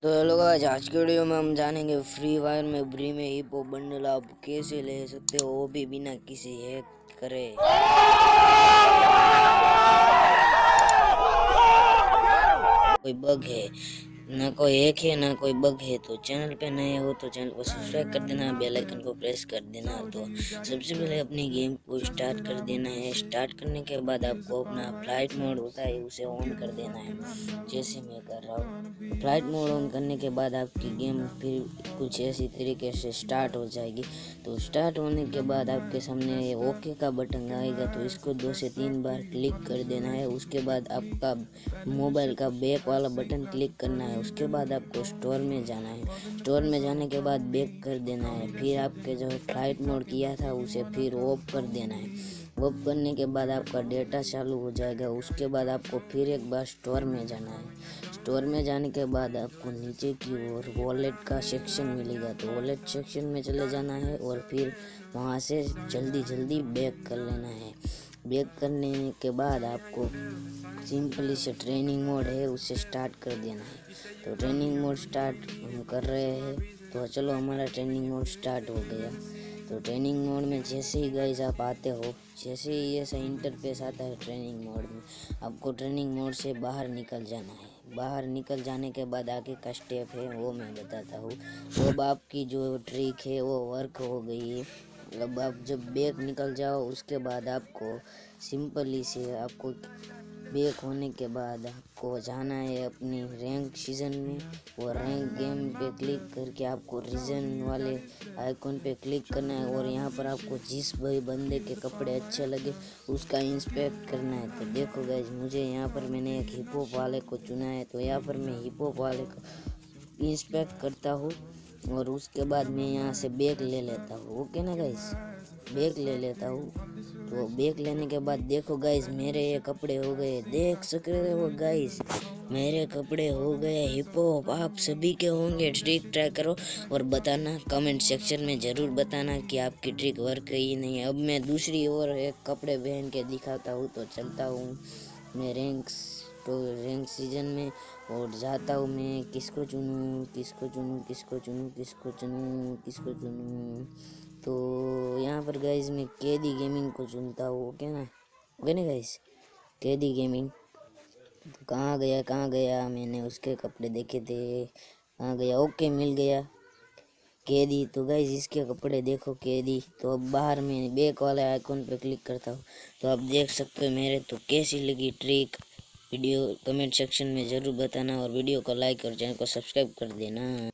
तो hello guys, आज के वीडियो में हम जानेंगे फ्री फायर में फ्री में हिप हॉप बंडल आप कैसे ले सकते हो, वो भी बिना किसी हैक करे। कोई बग है ना, कोई हैक है ना कोई बग है। तो चैनल पे नए हो तो चैनल को सब्सक्राइब कर देना, बेल आइकन को प्रेस कर देना। तो सबसे पहले अपनी गेम को स्टार्ट कर देना है। स्टार्ट करने के बाद आपको अपना फ्लाइट मोड होता है उसे ऑन कर देना है, जैसे मैं कर रहा हूँ। फ्लाइट मोड ऑन करने के बाद आपकी गेम फिर कुछ ऐसी तरीके से स्टार्ट हो जाएगी। तो स्टार्ट होने के बाद आपके सामने ये ओके का बटन आएगा, तो इसको 2 से 3 बार क्लिक कर देना है। उसके बाद आपका मोबाइल का बैक वाला बटन क्लिक करना है। उसके बाद आपको स्टोर में जाना है। स्टोर में जाने के बाद बैक कर देना है। फिर आपके जो फ्लाइट मोड किया था उसे फिर ऑफ कर देना है। ऑफ करने के बाद आपका डेटा चालू हो जाएगा। उसके बाद आपको फिर एक बार स्टोर में जाना है। स्टोर में जाने के बाद आपको नीचे की ओर वॉलेट का सेक्शन मिलेगा, तो वॉलेट सेक्शन में चले जाना है और फिर वहाँ से जल्दी जल्दी बैक कर लेना है। बैक करने के बाद आपको सिंपली से ट्रेनिंग मोड है उसे स्टार्ट कर देना है। तो ट्रेनिंग मोड स्टार्ट हम कर रहे हैं। तो चलो, हमारा ट्रेनिंग मोड स्टार्ट हो गया। तो ट्रेनिंग मोड में जैसे ही गाइस आप आते हो, जैसे ही ऐसा इंटरफेस आता है ट्रेनिंग मोड में, आपको ट्रेनिंग मोड से बाहर निकल जाना है। बाहर निकल जाने के बाद आगे का स्टेप है वो मैं बताता हूँ। तो अब आपकी जो ट्रिक है वो वर्क हो गई है। अब आप जब बैक निकल जाओ उसके बाद आपको सिंपली से आपको बैक होने के बाद आपको जाना है अपनी रैंक सीजन में, और रैंक गेम पे क्लिक करके आपको रीजन वाले आइकॉन पे क्लिक करना है। और यहाँ पर आपको जिस भाई बंदे के कपड़े अच्छे लगे उसका इंस्पेक्ट करना है। तो देखो गाइज, मुझे यहाँ पर मैंने एक हिप हॉप वाले को चुना है, तो यहाँ पर मैं हिप हॉप वाले को इंस्पेक्ट करता हूँ और उसके बाद मैं यहाँ से बैग ले लेता हूँ। ओके ना गाइस, बैग ले लेता हूँ। तो बैग लेने के बाद देखो गाइस, मेरे ये कपड़े हो गए, देख सकते हो गाइस, मेरे कपड़े हो गए हिप हॉप। आप सभी के होंगे। ट्रिक ट्राई करो और बताना, कमेंट सेक्शन में ज़रूर बताना कि आपकी ट्रिक वर्क ही नहीं है। अब मैं दूसरी ओर एक कपड़े पहन के दिखाता हूँ। तो चलता हूँ मैं रैंक सीजन में और जाता हूँ। मैं किसको चुनूँ किसको चुनूँ किसको चुनूँ किसको चुनूँ किसको चुनूँ। तो यहाँ पर गाइज मैं कैदी गेमिंग को चुनता हूँ। ओके ना गाइज, कैदी गेमिंग। तो कहाँ गया, मैंने उसके कपड़े देखे थे, कहाँ गया। ओके, मिल गया कैदी। तो गाइज इसके कपड़े देखो, कैदी। तो अब बाहर में बैक वाले आइकॉन पे क्लिक करता हूँ, तो आप देख सकते हो मेरे। तो कैसी लगी ट्रिक, वीडियो कमेंट सेक्शन में ज़रूर बताना और वीडियो को लाइक और चैनल को सब्सक्राइब कर देना।